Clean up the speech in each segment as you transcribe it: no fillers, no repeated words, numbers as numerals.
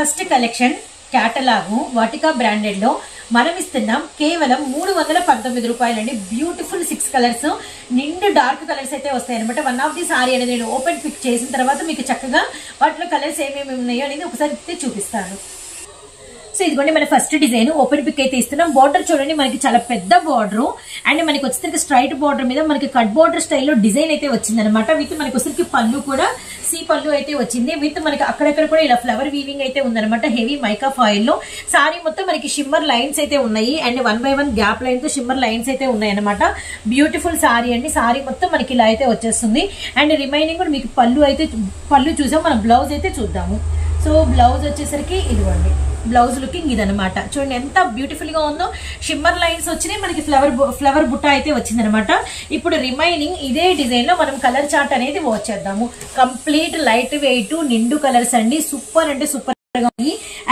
First collection catalogue వాటికా branded లో మనం ఇస్తున్నాం కేవలం 319 రూపాయలండి. బ్యూటిఫుల్ 6 కలర్స్ నిండు డార్క్ కలర్స్ అయితే వస్తాయి అనమాట. వన్ ఆఫ్ ది సారీ అనేది నేను ఓపెన్ పిక్ చేసిన తర్వాత మీకు చక్కగా వాటిలో కలర్స్ ఏమేమి ఉన్నాయో అనేది ఒకసారి చూపిస్తాను. సో ఇదిగోండి మన ఫస్ట్ డిజైన్ ఓపెన్ పిక్ అయితే ఇస్తున్నాం. బార్డర్ చూడండి మనకి చాలా పెద్ద బార్డర్ అండ్ మనకి వచ్చేసరికి స్ట్రైట్ బార్డర్ మీద మనకి కట్ బార్డర్ స్టైల్లో డిజైన్ అయితే వచ్చింది అనమాట. విత్ మనకి వచ్చేసరికి పళ్ళు కూడా సీ పళ్ళు అయితే వచ్చింది. విత్ మనకి అక్కడక్కడ కూడా ఇలా ఫ్లవర్ వీవింగ్ అయితే ఉందనమాట. హెవీ మైకా ఫాయిల్ లో సారీ మొత్తం మనకి షిమ్మర్ లైన్స్ అయితే ఉన్నాయి అండ్ 1 by 1 గ్యాప్ లైన్ తో షిమ్మర్ లైన్స్ అయితే ఉన్నాయి అనమాట. బ్యూటిఫుల్ సారీ అండి. సారీ మొత్తం మనకి ఇలా అయితే వచ్చేస్తుంది అండ్ రిమైనింగ్ కూడా మీకు పళ్ళు చూసాం. మనం బ్లౌజ్ అయితే చూద్దాము. సో బ్లౌజ్ వచ్చేసరికి ఇదిగోండి బ్లౌజ్ లుకింగ్ ఇదనమాట. చూడండి ఎంత బ్యూటిఫుల్ గా ఉందో. షిమ్మర్ లైన్స్ వచ్చినాయి మనకి ఫ్లవర్ బుట్ట అయితే వచ్చింది అనమాట. ఇప్పుడు రిమైనింగ్ ఇదే డిజైన్ లో మనం కలర్ చార్ట్ అనేది వాచ్ చేద్దాము. కంప్లీట్ లైట్ వెయిట్ నిండు కలర్స్ అండి. సూపర్ అంటే సూపర్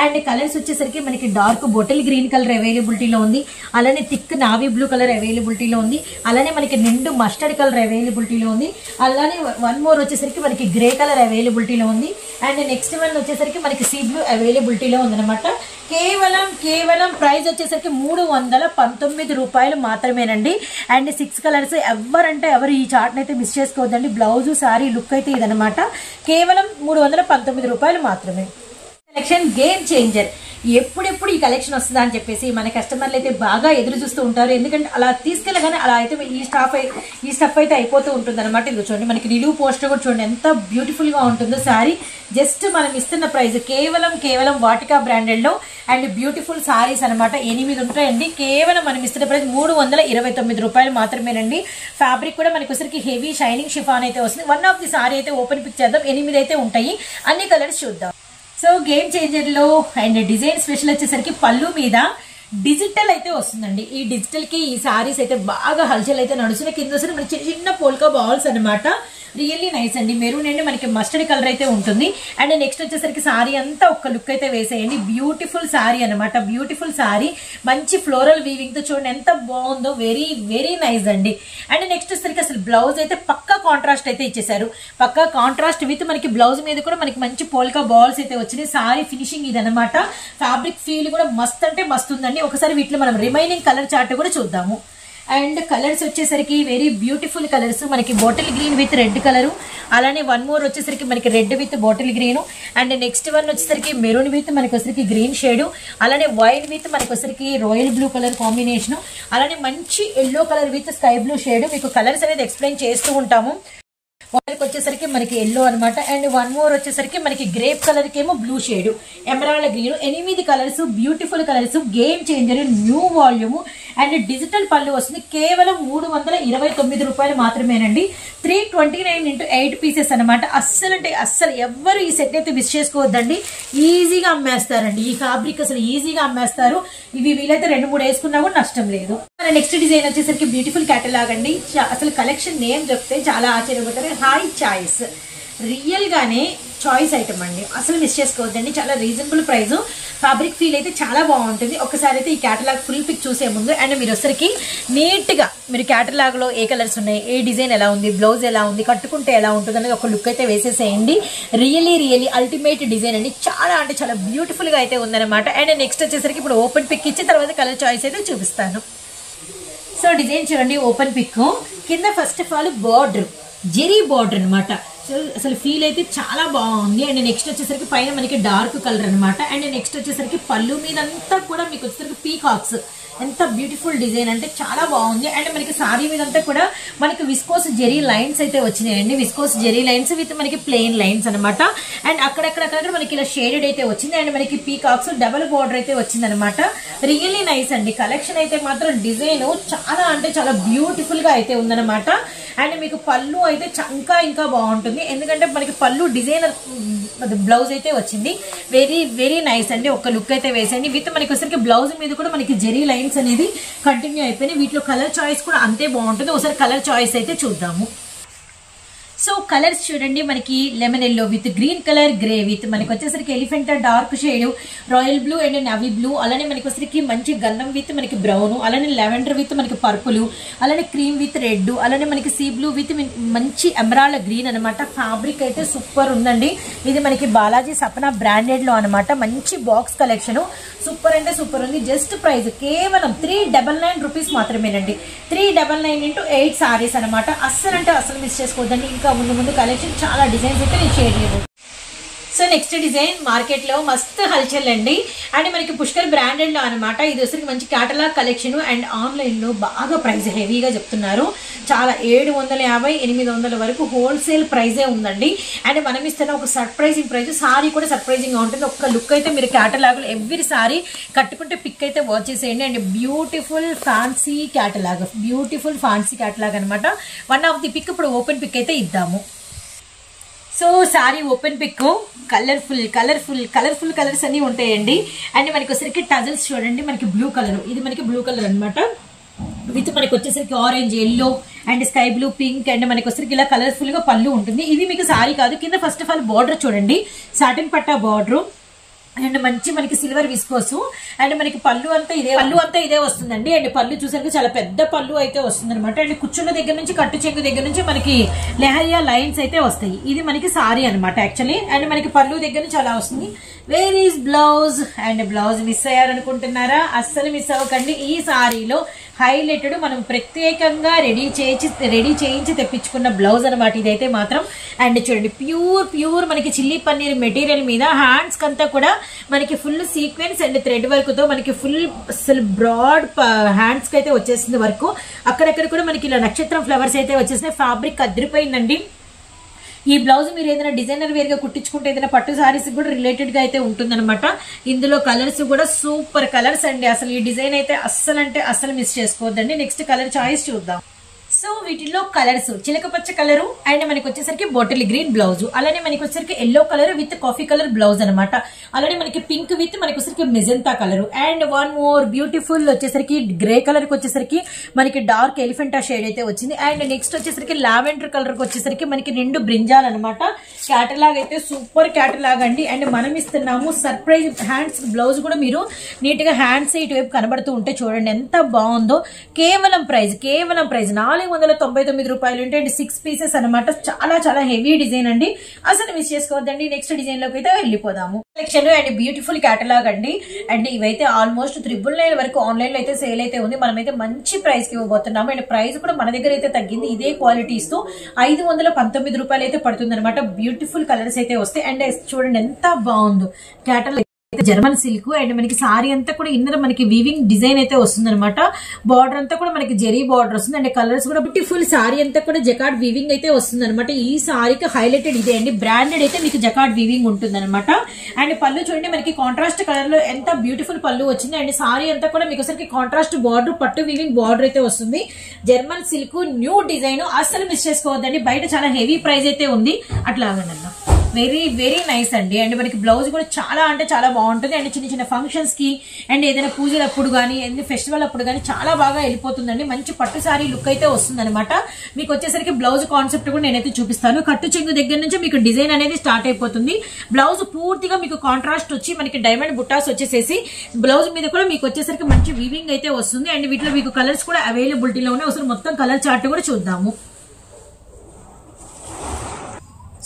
అండ్ కలర్స్ వచ్చేసరికి మనకి డార్క్ బాటిల్ గ్రీన్ కలర్ అవైలబిలిటీలో ఉంది. అలానే థిక్ నావీ బ్లూ కలర్ అవైలబిలిటీలో ఉంది. అలానే మనకి నిండు మస్టర్డ్ కలర్ అవైలబిలిటీలో ఉంది. అలానే వన్ మోర్ వచ్చేసరికి మనకి గ్రే కలర్ అవైలబిలిటీలో ఉంది. అండ్ నెక్స్ట్ వన్ వచ్చేసరికి మనకి సీ బ్లూ అవైలబిలిటీలో ఉందన్నమాట. కేవలం ప్రైస్ వచ్చేసరికి 319 రూపాయలు మాత్రమేనండి. అండ్ 6 కలర్స్ ఎవరంటే ఎవరు ఈ చార్ట్ అయితే మిస్ చేసుకోవద్దండి. బ్లౌజ్ సారీ లుక్ అయితే ఇదనమాట. కేవలం 319 రూపాయలు మాత్రమే. Collection game changer. ఎప్పుడెప్పుడు ఈ కలెక్షన్ వస్తుందా అని చెప్పేసి మన కస్టమర్లు అయితే బాగా ఎదురు చూస్తూ ఉంటారు. ఎందుకంటే అలా తీసుకెళ్ళగానే అలా అయితే ఈ స్టఫ్ అయితే అయిపోతూ ఉంటుంది అనమాట. ఇది చూడండి మనకి నిలువు పోస్టర్ కూడా చూడండి ఎంత బ్యూటిఫుల్ గా ఉంటుందో సారీ. జస్ట్ మనం ఇస్తున్న ప్రైస్ కేవలం వాటికా బ్రాండెడ్ లో అండ్ బ్యూటిఫుల్ సారీస్ అనమాట. 8 ఉంటాయండి. కేవలం మనం ఇస్తున్న ప్రైస్ 329 రూపాయలు మాత్రమేనండి. ఫ్యాబ్రిక్ కూడా మనకి వచ్చరికి హెవీ షైనింగ్ షిఫాన్ అయితే వస్తుంది. వన్ ఆఫ్ ది సారీ అయితే ఓపెన్ పిక్ చేద్దాం. 8 అయితే ఉంటాయి. అన్ని కలర్స్ చూద్దాం. సో గేమ్ చేంజర్ లో అండ్ డిజైన్ స్పెషల్ వచ్చేసరికి పళ్ళు మీద డిజిటల్ అయితే వస్తుందండి. ఈ డిజిటల్ కి ఈ సారీస్ అయితే బాగా హల్చల్ అయితే నడుస్తున్నాయి. కింద వస్తే మనకి చిన్న పోల్కా బాల్స్ అనమాట. రియల్లీ నైస్ అండి. మెరూన్ అండి మనకి మస్టర్డ్ కలర్ అయితే ఉంటుంది. అండ్ నెక్స్ట్ వచ్చేసరికి సారీ అంతా ఒక లుక్ అయితే వేసేయండి. బ్యూటిఫుల్ సారీ అనమాట. బ్యూటిఫుల్ సారీ మంచి ఫ్లోరల్ వీవింగ్ తో చూడండి ఎంత బాగుందో. వెరీ నైస్ అండి. అండ్ నెక్స్ట్ వచ్చేసరికి అసలు బ్లౌజ్ అయితే పక్కా కాంట్రాస్ట్ అయితే ఇచ్చేసారు. పక్కా కాంట్రాస్ట్ విత్ మనకి బ్లౌజ్ మీద కూడా మనకి మంచి పోల్కా బాల్స్ అయితే వచ్చినాయి. సారీ ఫినిషింగ్ ఇదనమాట. ఫ్యాబ్రిక్ ఫీల్ కూడా మస్త్ అంటే మస్తు ఉందండి. ఒకసారి వీటిలో మనం రిమైనింగ్ కలర్ చార్ట్ కూడా చూద్దాము. అండ్ కలర్స్ వచ్చేసరికి వెరీ బ్యూటిఫుల్ కలర్స్. మనకి bottle green with red colour. అలానే వన్ మోర్ వచ్చేసరికి మనకి red with bottle green. And next one వచ్చేసరికి మెరూన్ విత్ మనకి వచ్చరికి గ్రీన్ షేడ్. అలానే వైట్ విత్ మనకి వచ్చరికి రాయల్ బ్లూ కలర్ కాంబినేషన్. అలానే మంచి yellow colour with sky blue shade. మీకు కలర్స్ అనేది ఎక్స్ప్లెయిన్ చేస్తూ ఉంటాము. వాటికి వచ్చేసరికి మనకి ఎల్లో అనమాట. అండ్ వన్ మోర్ వచ్చేసరికి మనకి గ్రేప్ కలర్ కి ఏమో blue shade, emerald green. 8 colours beautiful colours. Game changer new volume and digital పళ్ళు వస్తుంది. కేవలం 329 రూపాయలు మాత్రమేనండి. 329 × 8 పీసెస్ అనమాట. అస్సలు అంటే అస్సలు ఎవరు ఈ సెట్ అయితే మిస్ చేసుకోవద్దండి. ఈజీగా అమ్మేస్తారండి. ఈ ఫ్యాబ్రిక్ అసలు ఈజీగా అమ్మేస్తారు. ఇవి వీలైతే 2-3 వేసుకున్నా కూడా నష్టం లేదు. మన నెక్స్ట్ డిజైన్ వచ్చేసరికి బ్యూటిఫుల్ క్యాటలాగ్ అండి. అసలు కలెక్షన్ నేమ్ చెప్తే చాలా ఆశ్చర్యపోతారు. హాయ్ చాయిస్ రియల్ గానే చాయిస్ ఐటమ్ అండి. అసలు మిస్ చేసుకోవద్దండి. చాలా రీజనబుల్ ప్రైస్. ఫ్యాబ్రిక్ ఫీల్ అయితే చాలా బాగుంటుంది. ఒకసారి అయితే ఈ క్యాటలాగ్ ఫుల్ పిక్ చూసే ముందు అండ్ మీరు వచ్చరికి నీట్ గా మీరు క్యాటలాగ్ లో ఏ కలర్స్ ఉన్నాయి, ఏ డిజైన్ ఎలా ఉంది, బ్లౌజ్ ఎలా ఉంది, కట్టుకుంటే ఎలా ఉంటుంది అనేది ఒక లుక్ అయితే వేసేసేయండి. రియల్లీ అల్టిమేట్ డిజైన్ అండి. చాలా అంటే చాలా బ్యూటిఫుల్ గా అయితే ఉందన్నమాట. అండ్ నెక్స్ట్ వచ్చేసరికి ఇప్పుడు ఓపెన్ పిక్ ఇచ్చి తర్వాత కలర్ చాయిస్ అయితే చూపిస్తాను. సో డిజైన్ చూడండి ఓపెన్ పిక్. కింద first of all border zari border అనమాట. సో అసలు ఫీల్ అయితే చాలా బాగుంది. అండ్ నెక్స్ట్ వచ్చేసరికి పైన మనకి డార్క్ కలర్ అనమాట. అండ్ నెక్స్ట్ వచ్చేసరికి పళ్ళు మీద అంతా కూడా మీకు వచ్చేసరికి పీకాక్స్. ఎంత బ్యూటిఫుల్ డిజైన్ అంటే చాలా బాగుంది. అండ్ మనకి సారీ మీద అంతా కూడా మనకి విస్కోస్ జెరీ లైన్స్ అయితే వచ్చినాయండి. విస్కోస్ జెరీ లైన్స్ విత్ మనకి ప్లెయిన్ లైన్స్ అనమాట. అండ్ అక్కడక్కడ మనకి ఇలా షేడెడ్ అయితే వచ్చింది. అండ్ మనకి పీకాక్స్ డబల్ బార్డర్ అయితే వచ్చింది అనమాట. రియల్లీ నైస్ అండి. కలెక్షన్ అయితే మాత్రం డిజైన్ చాలా అంటే చాలా బ్యూటిఫుల్ గా అయితే ఉందన్నమాట. అండ్ మీకు పళ్ళు అయితే ఇంకా బాగుంటుంది. ఎందుకంటే మనకి పళ్ళు డిజైనర్ బ్లౌజ్ అయితే వచ్చింది. వెరీ నైస్ అండి. ఒక లుక్ అయితే వేసేయండి. విత్ మనకి వచ్చరికి బ్లౌజ్ మీద కూడా మనకి జెరీ లైన్స్ అనేది కంటిన్యూ అయిపోయినాయి. వీటిలో కలర్ చాయిస్ కూడా అంతే బాగుంటుంది. ఒకసారి కలర్ చాయిస్ అయితే చూద్దాము. సో కలర్స్ చూడండి, మనకి lemon yellow with green colour, grey with మనకి వచ్చేసరికి Elephanta dark shade, royal blue and navy blue, అలానే మనకి వచ్చేసరికి మంచి గంధం విత్ మనకి బ్రౌన్, అలానే లెవెండర్ విత్ మనకి పర్పుల్, అలానే క్రీమ్ విత్ రెడ్, అలానే మనకి సీ బ్లూ విత్ మంచి ఎమరాల్డ్ గ్రీన్ అనమాట. ఫ్యాబ్రిక్ అయితే సూపర్ ఉందండి. ఇది మనకి బాలాజీ సపనా బ్రాండెడ్ లో అనమాట. మంచి బాక్స్ కలెక్షన్, సూపర్ అంటే సూపర్ ఉంది. జస్ట్ ప్రైస్ కేవలం 399 రూపీస్ మాత్రమేనండి. 399 into 8 సారీస్ అనమాట. అస్సలు అంటే అస్సలు మిస్ చేసుకోవద్దండి. ఇంకా ముందు కలెక్షన్ చాలా డిజైన్స్ అయితే నేను షేర్ చేయలేదు. సో నెక్స్ట్ డిజైన్ మార్కెట్ లో మస్తు హల్చల్ అండి. అండ్ మనకి పుష్కర్ బ్రాండెడ్ లో అనమాట. ఇది వచ్చరికి మంచి కేటలాగ్ కలెక్షన్ అండ్ ఆన్లైన్ లో బాగా ప్రైస్ హెవీగా చెప్తున్నారు. చాలా 750 800 వరకు హోల్సేల్ ప్రైజే ఉందండి. అండ్ మనం ఇస్తున్న ఒక సర్ప్రైజింగ్ ప్రైస్. సారీ కూడా సర్ప్రైజింగ్ గా ఉంటుంది. ఒక్క లుక్ అయితే మీరు కేటలాగ్ లో ఎవ్రీ సారీ కట్టుకుంటే పిక్ అయితే వాచ్ చేసేయండి. అండ్ బ్యూటిఫుల్ ఫ్యాన్సీ కేటలాగ్ అనమాట. వన్ ఆఫ్ ది పిక్ ఇప్పుడు ఓపెన్ పిక్ అయితే ఇద్దాము. So sari open pick colourful colours అన్ని ఉంటాయండి. అండ్ మనకి వచ్చేసరికి టజల్స్ చూడండి, మనకి బ్లూ కలర్, ఇది మనకి బ్లూ కలర్ అనమాట. విత్ మనకి వచ్చేసరికి orange, yellow and sky blue, pink and మనకి వచ్చేసరికి ఇలా కలర్ఫుల్ గా పళ్ళు ఉంటుంది. ఇది మీకు సారీ కాదు. కింద ఫస్ట్ ఆఫ్ ఆల్ బార్డర్ చూడండి, సాటిన్ పట్టా బార్డర్ అండ్ మంచి మనకి సిల్వర్ విస్కోస్. అండ్ మనకి పళ్ళు అంతా ఇదే వస్తుందండి. అండ్ పళ్ళు చూసాక చాలా పెద్ద పళ్ళు అయితే వస్తుంది అనమాట. అండ్ కుచ్చుల దగ్గర నుంచి కట్టు చెంగు దగ్గర నుంచి మనకి లెహరియా లైన్స్ అయితే వస్తాయి. ఇది మనకి సారీ అనమాట యాక్చువల్లీ. అండ్ మనకి పళ్ళు దగ్గర నుంచి అలా వస్తుంది. Where is blouse? And blouse miss అయ్యారనుకుంటున్నారా? అస్సలు మిస్ అవ్వకండి. ఈ సారీలో హైలైటెడ్ మనం ప్రత్యేకంగా రెడీ చేయించి తెప్పించుకున్న బ్లౌజ్ అనమాట ఇదైతే మాత్రం. అండ్ చూడండి, ప్యూర్ మనకి చిల్లీ పన్నీర్ మెటీరియల్ మీద హ్యాండ్స్ కంతా కూడా మనకి full sequence and thread work తో మనకి ఫుల్ అసలు బ్రాడ్ హ్యాండ్స్ కి అయితే వచ్చేసింది వర్క్. అక్కడక్కడ కూడా మనకి ఇలా నక్షత్రం ఫ్లవర్స్ అయితే వచ్చేసినాయి. ఫ్యాబ్రిక్ అదిరిపోయిందండి. ఈ బ్లౌజ్ మీరు ఏదైనా డిజైనర్ వేర్ గా కుట్టించుకుంటే ఏదైనా పట్టు సారీస్ కూడా రిలేటెడ్ గా అయితే ఉంటుందన్నమాట. ఇందులో కలర్స్ కూడా సూపర్ కలర్స్ అండి. అసలు ఈ డిజైన్ అయితే అస్సలు మిస్ చేసుకోవద్దండి. నెక్స్ట్ కలర్ చాయిస్ చూద్దాం. సో వీటిలో కలర్స్ చిలకపచ్చ కలరు అండ్ మనకి వచ్చేసరికి బాటిల్ గ్రీన్ బ్లౌజ్, అలానే మనకి వచ్చేసరికి yellow colour with coffee colour blouse అనమాట. అలానే మనకి పింక్ విత్ మనకి వచ్చేసరికి magenta colour and one more beautiful వచ్చేసరికి గ్రే కలర్ కి వచ్చేసరికి మనకి డార్క్ ఎలిఫెంటా షేడ్ అయితే వచ్చింది. అండ్ నెక్స్ట్ వచ్చేసరికి లావెండర్ కలర్ కి వచ్చేసరికి మనకి 2 బ్రింజాల్ అనమాట. కేటలాగ్ అయితే సూపర్ కేటలాగ్ అండి. అండ్ మనం ఇస్తున్నాము సర్ప్రైజ్ హ్యాండ్స్ బ్లౌజ్ కూడా మీరు నీట్ గా హ్యాండ్స్ ఇటువైపు కనబడుతూ ఉంటే చూడండి ఎంత బాగుందో. కేవలం ప్రైజ్ 499 రూపాయలు ఉంటాయి. అండ్ 6 పీసెస్ అనమాట. చాలా హెవీ డిజైన్ అండి. అసలు మిస్ చేసుకోవద్దండి. నెక్స్ట్ డిజైన్ లోకి అయితే వెళ్ళిపోదాము. కలెక్షన్ అండ్ బ్యూటిఫుల్ కేటలాగ్ అండి. అండ్ ఇవైతే ఆల్మోస్ట్ 999 వరకు ఆన్లైన్ లో అయితే సేల్ అయితే ఉంది. మనమైతే మంచి ప్రైస్ కి ఇవ్వబోతున్నాము. అండ్ ప్రైస్ కూడా మన దగ్గర అయితే తగ్గింది. ఇదే క్వాలిటీస్ తో 519 రూపాయలు అయితే పడుతుంది అనమాట. బ్యూటిఫుల్ కలర్స్ అయితే వస్తాయి. అండ్ చూడండి ఎంత బాగుందో కేటలాగ్. జర్మన్ సిల్క్ అండ్ మనకి సారీ అంతా కూడా ఇన్నర్ మనకి వీవింగ్ డిజైన్ అయితే వస్తుంది అనమాట. బార్డర్ అంతా కూడా మనకి జెరీ బార్డర్ వస్తుంది. అండ్ కలర్స్ కూడా బ్యూటిఫుల్ సారీ అంతా కూడా జకార్డ్ వీవింగ్ అయితే వస్తుంది అనమాట. ఈ సారీకి హైలైటెడ్ ఇదే అండి. బ్రాండెడ్ అయితే మీకు జకార్డ్ వీవింగ్ ఉంటుంది అనమాట. అండ్ పళ్ళు చూడండి, మనకి కాంట్రాస్ట్ కలర్ లో ఎంత బ్యూటిఫుల్ పళ్ళు వచ్చింది. అండ్ సారీ అంతా కూడా మీకు ఒకసారి కాంట్రాస్ట్ బార్డర్ పట్టు వీవింగ్ బార్డర్ అయితే వస్తుంది. జర్మన్ సిల్క్ న్యూ డిజైన్ అస్సలు మిస్ చేసుకోవద్దండి. బయట చాలా హెవీ ప్రైస్ అయితే ఉంది. అట్లాగనన్నా వెరీ నైస్ అండి. అండ్ మనకి బ్లౌజ్ కూడా చాలా బాగుంటుంది. అండ్ చిన్న ఫంక్షన్స్ కి అండ్ ఏదైనా పూజలు అప్పుడు కానీ ఫెస్టివల్ అప్పుడు కానీ చాలా బాగా వెళ్ళిపోతుందండి. మంచి పట్టు సారీ లుక్ అయితే వస్తుంది అనమాట. మీకు వచ్చేసరికి బ్లౌజ్ కాన్సెప్ట్ కూడా నేనైతే చూపిస్తాను. కట్టు చెంగు దగ్గర నుంచి మీకు డిజైన్ అనేది స్టార్ట్ అయిపోతుంది. బ్లౌజ్ పూర్తిగా మీకు కాంట్రాస్ట్ వచ్చి మనకి డైమండ్ బుట్టాస్ వచ్చేసేసి బ్లౌజ్ మీద కూడా మీకు వచ్చేసరికి మంచి వీవింగ్ అయితే వస్తుంది. అండ్ వీటిలో మీకు కలర్స్ కూడా అవైలబిలిటీలో ఉన్నాయి. ఒకసారి మొత్తం కలర్ చార్ట్ కూడా చూద్దాము.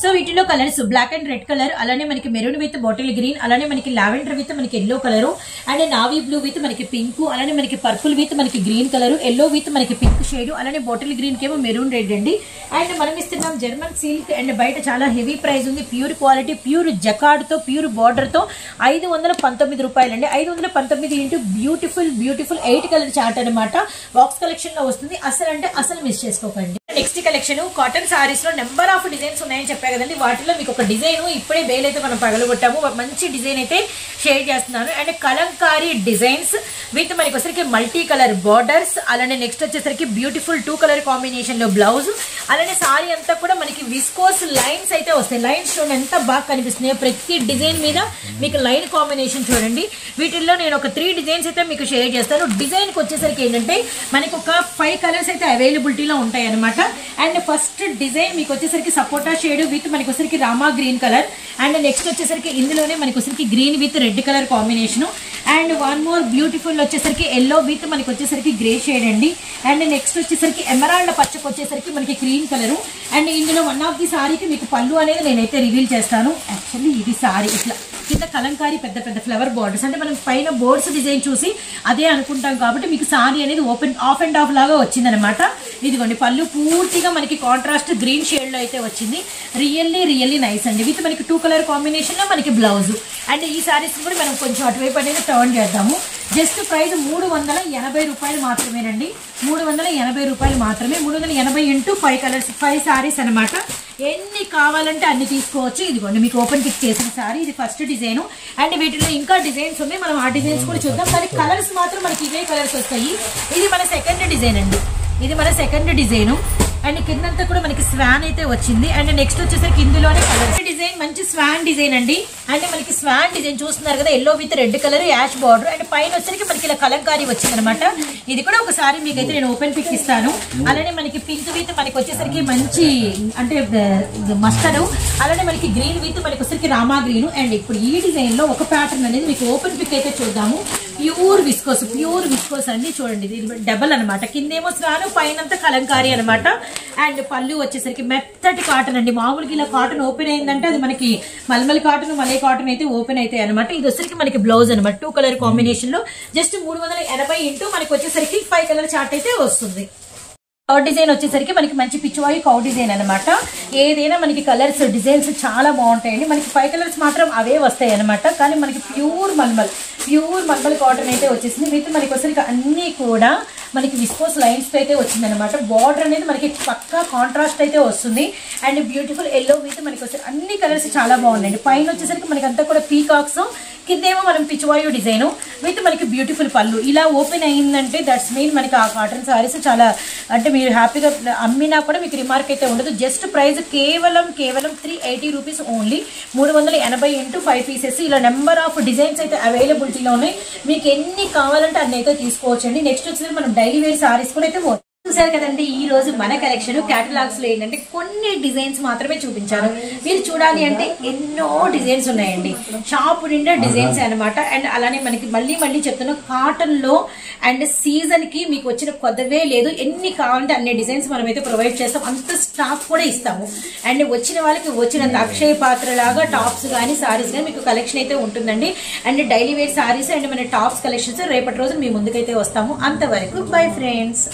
సో వీటిలో colours black and red colour, అలానే మనకి మెరూన్ విత్ బాటిల్ గ్రీన్, అలానే మనకి లావెండర్ విత్ మనకి yellow colour, and navy blue with మనకి పింక్, అలానే మనకి పర్పుల్ విత్ మనకి గ్రీన్ కలర్, ఎల్లో విత్ మనకి పింక్ షేడ్, అలానే బాటిల్ గ్రీన్ కేమో మెరూన్ రెడ్ అండి. అండ్ మనం ఇస్తున్నాం జర్మన్ సిల్క్. అండ్ బయట చాలా హెవీ ప్రైస్ ఉంది. ప్యూర్ క్వాలిటీ, ప్యూర్ జకార్డ్ తో, ప్యూర్ బార్డర్ తో 519 రూపాయలు అండి. 519 ఇంటూ బ్యూటిఫుల్ 8 కలర్ చార్ట్ అనమాట. బాక్స్ కలెక్షన్ లో వస్తుంది. అసలు మిస్ చేసుకోకండి. నెక్స్ట్ కలెక్షన్ కాటన్ సారీస్ లో నెంబర్ ఆఫ్ డిజైన్స్ ఉన్నాయని చెప్పారు కదండి. వాటిలో మీకు ఒక డిజైన్ ఇప్పుడే బేల్ అయితే మనం పగలగొట్టాము. మంచి డిజైన్ అయితే షేర్ చేస్తున్నాను. అండ్ కలంకారీ డిజైన్స్ విత్ మనకి వచ్చేసరికి మల్టీ కలర్ బార్డర్స్, అలానే నెక్స్ట్ వచ్చేసరికి బ్యూటిఫుల్ 2 కలర్ కాంబినేషన్ లో బ్లౌజ్, అలానే సారీ అంతా కూడా మనకి విస్కోస్ లైన్స్ అయితే వస్తాయి. లైన్స్ చూడండి ఎంత బాగా కనిపిస్తున్నాయి. ప్రతి డిజైన్ మీద మీకు లైన్ కాంబినేషన్ చూడండి. వీటిల్లో నేను ఒక 3 డిజైన్స్ అయితే మీకు షేర్ చేస్తాను. డిజైన్ కి వచ్చేసరికి ఏంటంటే మనకి ఒక 5 కలర్స్ అయితే అవైలబిలిటీలో ఉంటాయి అనమాట. అండ్ ఫస్ట్ డిజైన్ మీకు వచ్చేసరికి సపోటా షేడ్ విత్ మనకి వచ్చేసరికి Rama green colour, and next వచ్చేసరికి ఇందులోనే మనకి వచ్చేసరికి green with red colour combination, and one more beautiful వచ్చేసరికి ఎల్లో విత్ మనకి వచ్చేసరికి గ్రే షేడ్ అండి, అండ్ నెక్స్ట్ వచ్చేసరికి ఎమరాల్డ్ పచ్చకు వచ్చేసరికి మనకి క్రీమ్ కలర్, అండ్ ఇందులో వన్ ఆఫ్ ది సారీకి మీకు పళ్ళు అనేది నేనైతే రివీల్ చేస్తాను. యాక్చువల్లీ ఇది సారీ ఇట్లా కింద కలంకారీ పెద్ద పెద్ద ఫ్లవర్ బోర్డర్స్, అంటే మనం పైన బోర్డ్స్ డిజైన్ చూసి అదే అనుకుంటాం కాబట్టి మీకు సారీ అనేది ఓపెన్ ఆఫ్ అండ్ ఆఫ్ లాగా వచ్చిందనమాట. ఇదిగోండి పళ్ళు పూర్తిగా మనకి కాంట్రాస్ట్ గ్రీన్ షేడ్ లో అయితే వచ్చింది. రియల్లీ నైస్ అండి. విత్ మనకి 2 కలర్ కాంబినేషన్ లో మనకి బ్లౌజ్. అండ్ ఈ సారీస్ కూడా మనం కొంచెం అటువైపు అనేది టర్న్ చేద్దాము. జస్ట్ ప్రైస్ 380 రూపాయలు మాత్రమేనండి. 380 రూపాయలు మాత్రమే. 380 ఇంటూ 5 కలర్స్ 5 సారీస్ అనమాట. ఎన్ని కావాలంటే అన్ని తీసుకోవచ్చు. ఇదిగోండి మీకు ఓపెన్ పిక్ చేసిన సారీ, ఇది ఫస్ట్ డిజైన్. అండ్ వీటిలో ఇంకా డిజైన్స్ ఉన్నాయి, మనం ఆ డిజైన్స్ కూడా చూద్దాం. కానీ కలర్స్ మాత్రం మనకి ఇవే కలర్స్ వస్తాయి. ఇది మన సెకండ్ డిజైన్ అండి. ఇది మన సెకండ్ డిజైన్. అండ్ కిందంతా కూడా మనకి స్వాన్ అయితే వచ్చింది. అండ్ నెక్స్ట్ వచ్చేసరికి ఇందులోనే కలర్ డిజైన్ మంచి స్వాన్ డిజైన్ అండి. అంటే మనకి స్వాన్ డిజైన్ చూస్తున్నారు కదా, yellow with red colour ash border, and పైన వచ్చేసరికి మనకి ఇలా కలంకారీ వచ్చింది అనమాట. ఇది కూడా ఒకసారి మీకైతే నేను ఓపెన్ పిక్ ఇస్తాను. అలానే మనకి పింక్ విత్ మనకి వచ్చేసరికి మంచి అంటే మస్టర్డ్, అలానే మనకి గ్రీన్ విత్ మనకి వచ్చేసరికి రామా గ్రీన్. అండ్ ఇప్పుడు ఈ డిజైన్ లో ఒక ప్యాటర్న్ అనేది మీకు ఓపెన్ పిక్ అయితే చూద్దాము. ప్యూర్ విస్కోస్ అండి. చూడండి ఇది డబల్ అనమాట. కిందేమో స్వాన్, పైనంతా కలంకారీ అనమాట. అండ్ పళ్ళు వచ్చేసరికి మెత్తటి కాటన్ అండి. మామూలుగా ఇలా కాటన్ ఓపెన్ అయిందంటే అది మనకి మల్మల్ కాటన్, మలై కాటన్ అయితే ఓపెన్ అవుతాయి అనమాట. ఇది వచ్చేసరికి మనకి బ్లౌజ్ అనమాట. 2 కలర్ కాంబినేషన్ లో జస్ట్ 380 ఇంటూ మనకి వచ్చేసరికి 5 కలర్ చార్ట్ అయితే వస్తుంది. కౌ డిజైన్ వచ్చేసరికి మనకి మంచి పిచ్చివాయి కౌ డిజైన్ అనమాట. ఏదైనా మనకి కలర్స్ డిజైన్స్ చాలా బాగుంటాయండి. మనకి 5 కలర్స్ మాత్రం అవే వస్తాయి అనమాట. కానీ మనకి ప్యూర్ మల్మల్ కాటన్ అయితే వచ్చేసింది. విత్ మనకి వచ్చేసరికి అన్ని కూడా మనకి విస్కోస్ లైన్స్ తో అయితే వచ్చింది అనమాట. బార్డర్ అనేది మనకి పక్కా కాంట్రాస్ట్ అయితే వస్తుంది. అండ్ బ్యూటిఫుల్ ఎల్లో విత్ మనకి వచ్చే అన్ని కలర్స్ చాలా బాగున్నాయండి. పైన వచ్చేసరికి మనకి అంతా కూడా పీకాక్స్, కిందేమో మనం పిచ్చివాయు డిజైన్ విత్ మనకి బ్యూటిఫుల్ పళ్ళు. ఇలా ఓపెన్ అయిందంటే దట్స్ మీన్ మనకి ఆ కాటన్ సారీస్ చాలా అంటే మీరు హ్యాపీగా అమ్మినా కూడా మీకు రిమార్క్ అయితే ఉండదు. జస్ట్ ప్రైస్ కేవలం 380 రూపీస్ ఓన్లీ. 380 into 5 pieces. ఇలా నెంబర్ ఆఫ్ డిజైన్స్ అయితే అవైలబిలిటీలో ఉన్నాయి. మీకు ఎన్ని కావాలంటే అన్ని అయితే తీసుకోవచ్చండి. నెక్స్ట్ వచ్చేసి మనం డైలీ వేర్ సారీస్ కూడా అయితే చూసారు కదండి. ఈ రోజు మన కలెక్షన్ క్యాటలాగ్స్ లో ఏంటంటే కొన్ని డిజైన్స్ మాత్రమే చూపించాను. మీరు చూడాలి అంటే ఎన్నో డిజైన్స్ ఉన్నాయండి. షాప్ నిండా డిజైన్స్ అనమాట. అండ్ అలానే మనకి మళ్ళీ చెప్తున్నా కాటన్ లో అండ్ సీజన్ కి మీకు వచ్చిన కొత్తవే లేదు. ఎన్ని కావాలంటే అన్ని డిజైన్స్ మనం అయితే ప్రొవైడ్ చేస్తాం. అంత స్టాక్ కూడా ఇస్తాము. అండ్ వచ్చిన వాళ్ళకి వచ్చినంత అక్షయ పాత్ర లాగా టాప్స్ కానీ సారీస్ కానీ మీకు కలెక్షన్ అయితే ఉంటుందండి. And daily wear saris and మన టాప్స్ కలెక్షన్స్ రేపటి రోజు మీ ముందుకైతే వస్తాము. అంతవరకు బై ఫ్రెండ్స్.